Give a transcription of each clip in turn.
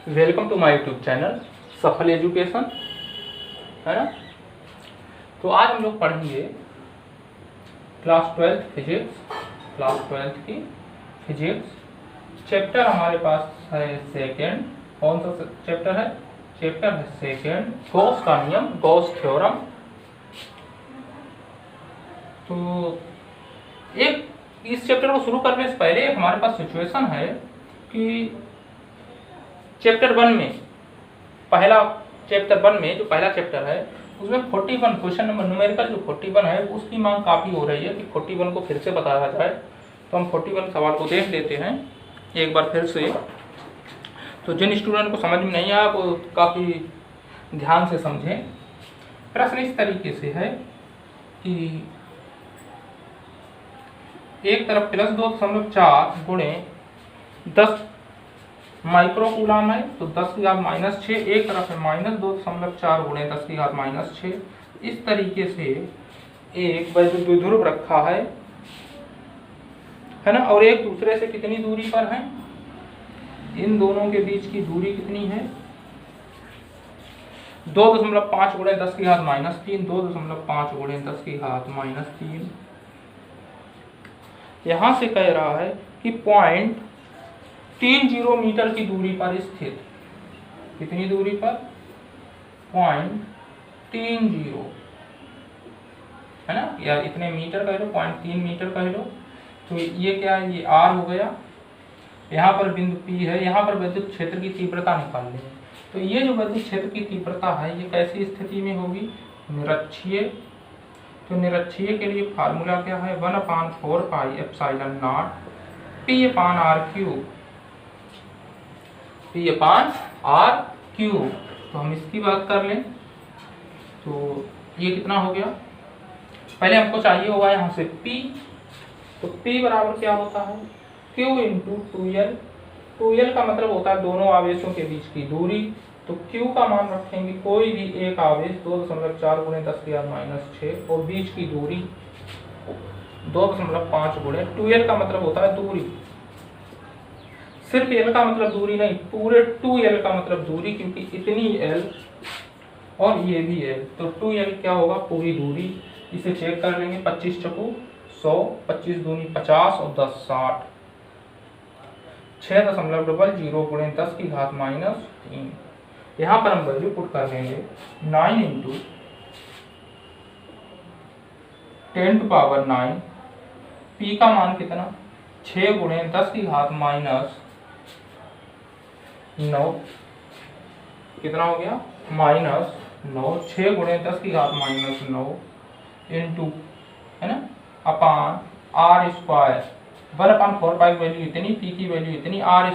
Welcome to my YouTube channel Safal education, है ना। तो आज हम लोग पढ़ेंगे क्लास 12 की फिजिक्स। चैप्टर हमारे पास है सेकेंड। कौन सा चैप्टर है? चैप्टर है सेकेंड, गॉस का नियम, गॉस थ्योरम। तो एक इस चैप्टर को शुरू करने से पहले हमारे पास सिचुएशन है कि चैप्टर 1 में जो पहला चैप्टर है उसमें 41 क्वेश्चन नंबर न्यूमेरिकल जो 41 है उसकी मांग काफ़ी हो रही है कि 41 को फिर से बताया जाए। तो हम 41 सवाल को देख लेते हैं एक बार फिर से। तो जिन स्टूडेंट को समझ में नहीं आया वो काफ़ी ध्यान से समझें। प्रश्न इस तरीके से है कि एक तरफ +2.4 गुणे 10 माइक्रोकूलम है तो 10⁻⁻6। एक तरफ है -2.4 गुणे 10⁻⁻6। इस तरीके से एक वैद्युत द्विध्रुव रखा है ना, और एक दूसरे से कितनी दूरी पर है? इन दोनों के बीच की दूरी कितनी है? 2.5 गुणे 10⁻⁻3। 2.5 गुणे 10⁻⁻3। यहां से कह रहा है कि 0.30 मीटर की दूरी पर स्थित, कितनी दूरी पर? 0.30, है ना, या इतने मीटर कह लो, 0.3 मीटर कह लो। तो ये क्या है? ये r हो गया। यहाँ पर बिंदु P है। यहाँ पर विद्युत क्षेत्र की तीव्रता निकाल लें। तो ये जो विद्युत क्षेत्र की तीव्रता है ये कैसी स्थिति में होगी? निरक्षीय। तो निरक्षीय के लिए फार्मूला क्या है? 1/4πε0 P/r³। तो हम इसकी बात कर लें तो ये कितना हो गया? पहले हमको चाहिए होगा यहाँ से P। तो P बराबर क्या होता है? Q × 2L। 2L का मतलब होता है दोनों आवेशों के बीच की दूरी। तो Q का मान रखेंगे कोई भी एक आवेश 2.4 गुणे 10⁻⁻6 और बीच की दूरी 2.5 गुणे 2L का मतलब होता है दूरी। सिर्फ L का मतलब दूरी नहीं, पूरे 2L का मतलब दूरी, क्योंकि इतनी L और ये भी L। तो 2L क्या होगा? पूरी दूरी। इसे चेक कर लेंगे। 25 चौको 100, 25 दूनी 50 और 10 60। 6.00 गुणे 10⁻⁻3। यहाँ पर हम वैल्यू पुट कर लेंगे 9 × 10⁻⁹। P का मान कितना? 6 गुणे 10⁻⁹ कितना हो गया? -9। 6 गुणे 10⁻⁹ इंटू, है ना, अपान r²। 1/4π वैल्यू इतनी, P की वैल्यू इतनी, r³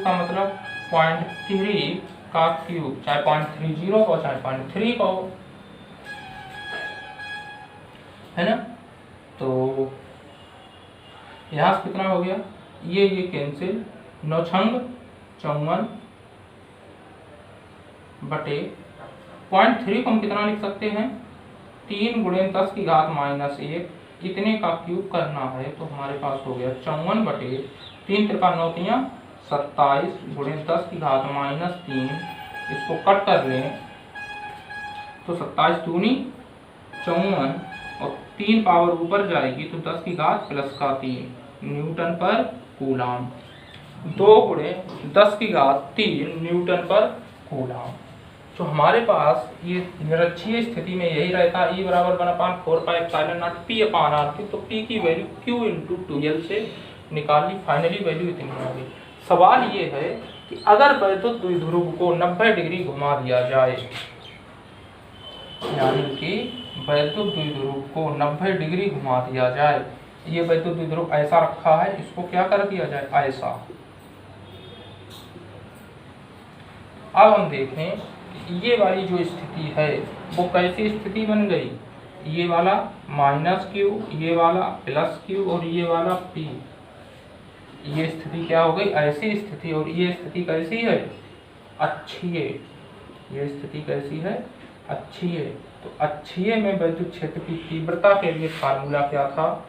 का मतलब 0.3 का क्यूब, चाहे 0.30 को चाहे 0.3 को, है ना। तो यहाँ से कितना हो गया? ये कैंसिल। 9 छंग 54 बटे 0.3 को हम कितना लिख सकते हैं? 3 गुणे 10⁻⁻1। इतने का क्यूब करना है तो हमारे पास हो गया 54 बटे 3 × 9 = 27 गुणे 10⁻⁻3। इसको कट कर लें तो 27 दूनी 54 और 3 पावर ऊपर जाएगी तो 10⁻+3 न्यूटन पर कूलम। 2 गुणे 10⁻3 न्यूटन पर कूलम। तो हमारे पास ये निरक्षीय स्थिति में यही रहता है। E बराबर 1/4πε0 P/r³। तो P की वैल्यू Q × 2L से निकाल ली। फाइनली वैल्यू इतनी आ गई। सवाल ये है कि अगर वैद्युत द्विध्रुव को 90 डिग्री घुमा दिया जाए, यानी कि वैद्युत द्विध्रुव को 90 डिग्री घुमा दिया जाए, ये वैद्युत द्विध्रुव ऐसा रखा है, इसको क्या कर दिया जाए? ऐसा। अब हम देखें ये वाली जो स्थिति है वो कैसी स्थिति बन गई? ये वाला -Q, ये वाला +Q और ये वाला P। ये स्थिति क्या हो गई? ऐसी स्थिति। और ये स्थिति कैसी है? अक्षीय। ये स्थिति कैसी है? अक्षीय। तो अक्षीय में विद्युत क्षेत्र की तीव्रता के लिए फार्मूला क्या था?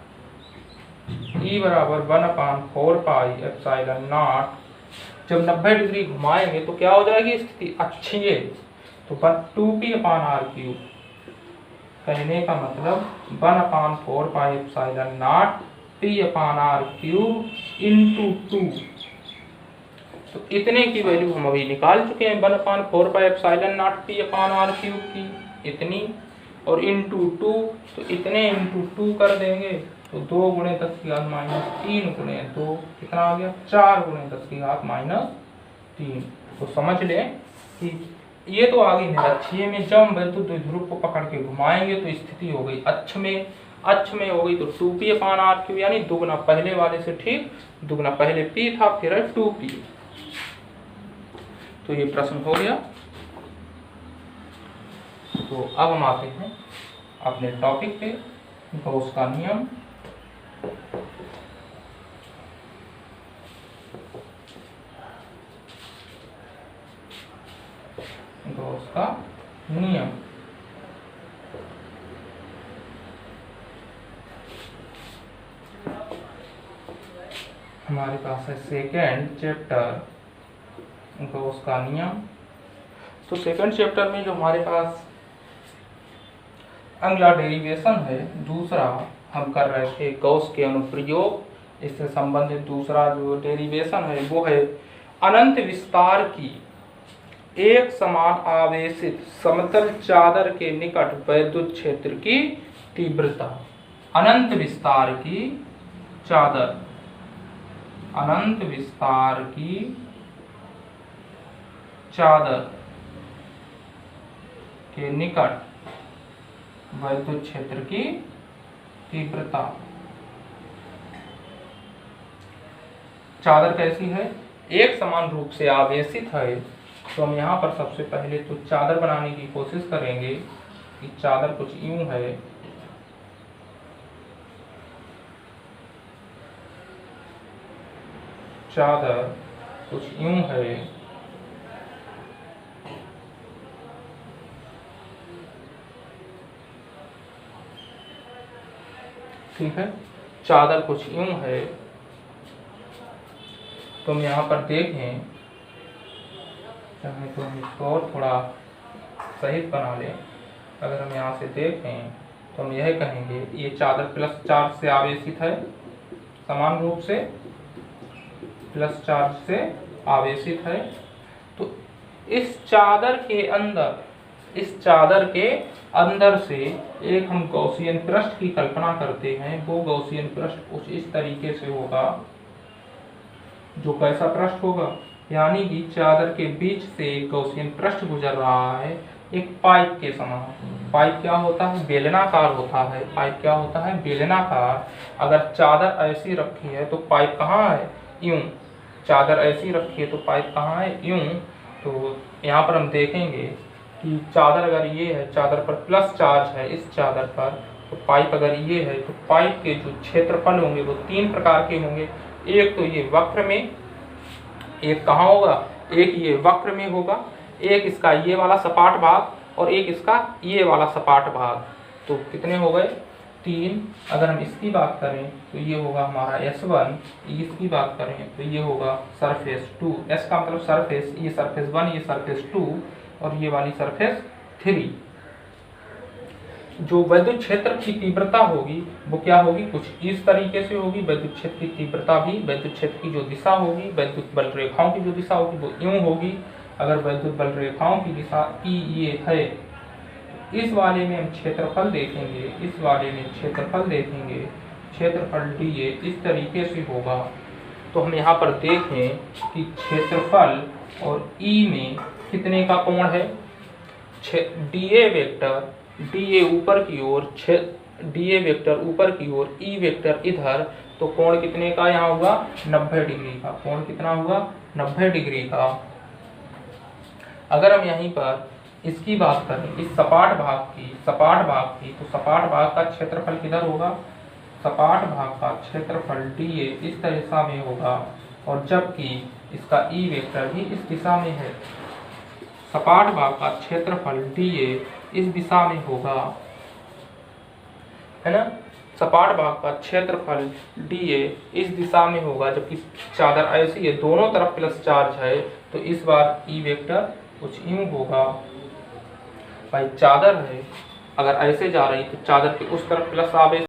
E बराबर 1/4πε0 जब 90 डिग्री घुमाएंगे तो क्या हो जाएगी स्थिति, अक्षीय। तो 2p/r³ कहने का मतलब 1/4πε0 p/r³ × 2। तो इतने की वैल्यू हम अभी निकाल चुके हैं, 1/4πε0 p/r³ की इतनी, और इंटू 2, तो इतने इंटू 2 कर देंगे तो 2 × 10⁻³ - 3 × 2 कितना आ गया, 4 × 10⁻³ तो समझ लें कि ये तो आ गई निरक्षीय में। जब हम वैद्युत द्विध्रुव को पकड़ के घुमाएंगे तो स्थिति हो गई अक्ष में, अक्ष में हो गई तो 2p/r³ यानी दुगना पहले वाले से, ठीक दुगना, पहले p था फिर है 2p। तो ये प्रश्न हो गया। तो अब हम आते हैं अपने टॉपिक पे, गॉस का नियम। गॉस का नियम हमारे पास है सेकेंड चैप्टर, गॉस का नियम। तो सेकंड चैप्टर में जो हमारे पास अगला डेरिवेशन है, दूसरा हम कर रहे थे गॉस के अनुप्रयोग। इससे संबंधित दूसरा जो डेरिवेशन है वो है अनंत विस्तार की एक समान आवेशित समतल चादर के निकट वैद्युत क्षेत्र की तीव्रता। अनंत विस्तार की चादर, अनंत विस्तार की चादर के निकट वैद्युत क्षेत्र की तीव्रता। चादर कैसी है, एक समान रूप से आवेशित है। तो हम यहाँ पर सबसे पहले तो चादर बनाने की कोशिश करेंगे कि चादर कुछ यूं है, चादर कुछ यूं है, ठीक है, चादर कुछ यूं है। तो हम यहाँ पर देखें, चाहे तो हम इसको और थोड़ा सही बना लें। अगर हम यहाँ से देखें तो हम यह कहेंगे ये चादर प्लस चार्ज से आवेशित है, समान रूप से प्लस चार्ज से आवेशित है। तो इस चादर के अंदर, इस चादर के अंदर से एक हम गॉसियन पृष्ठ की कल्पना करते हैं। वो गॉसियन पृष्ठ कुछ इस तरीके से होगा, जो कैसा पृष्ठ होगा, यानी कि चादर के बीच से एक गॉसियन पृष्ठ गुजर रहा है, एक पाइप के समान। पाइप क्या होता है, बेलनाकार होता है। पाइप क्या होता है, बेलनाकार। अगर चादर ऐसी रखी है तो पाइप कहाँ है, यूं। चादर ऐसी रखी है तो पाइप कहाँ है, यूं। तो यहाँ पर हम देखेंगे कि चादर अगर ये है, चादर पर प्लस चार्ज है इस चादर पर, तो पाइप अगर ये है तो पाइप के जो क्षेत्रफल होंगे वो 3 प्रकार के होंगे। एक तो ये वक्र में, एक कहाँ होगा, एक ये वक्र में होगा, एक इसका ये वाला सपाट भाग और एक इसका ये वाला सपाट भाग। तो कितने हो गए, 3। अगर हम इसकी बात करें तो ये होगा हमारा S1, इसकी बात करें तो ये होगा सरफेस 2। S का मतलब सरफेस, ये सरफेस 1, ये सरफेस 2 और ये वाली सरफेस 3। जो विद्युत क्षेत्र की तीव्रता होगी वो क्या होगी, कुछ इस तरीके से होगी। विद्युत क्षेत्र की तीव्रता भी, विद्युत क्षेत्र की जो दिशा होगी, विद्युत बल रेखाओं की जो दिशा होगी वो यूं होगी। अगर विद्युत बल रेखाओं की दिशा ई ये है, इस वाले में हम क्षेत्रफल देखेंगे, इस वाले में क्षेत्रफल देखेंगे, क्षेत्रफल डी ए इस तरीके से होगा। तो हम यहाँ पर देखें कि क्षेत्रफल और ई में कितने का कोण है, D A vector, D A ऊपर की ओर, डी ए वेक्टर ऊपर की ओर, ई वेक्टर इधर, तो कोण कितने का यहाँ होगा, 90 डिग्री का। कोण कितना होगा, 90 डिग्री का। अगर हम यहीं पर इसकी बात करें, इस सपाट भाग की, तो सपाट भाग का क्षेत्रफल किधर होगा, सपाट भाग का क्षेत्रफल डी ए इस दिशा में होगा, और जबकि इसका ई वेक्टर भी इस दिशा में है। सपाट भाग का क्षेत्रफल डी ए इस दिशा में होगा, है ना। सपाट भाग का क्षेत्रफल dA इस दिशा में होगा, जबकि चादर ऐसी है दोनों तरफ प्लस चार्ज है, तो इस बार ई वेक्टर कुछ यूं होगा। भाई चादर है, अगर ऐसे जा रही तो चादर के उस तरफ प्लस आवेश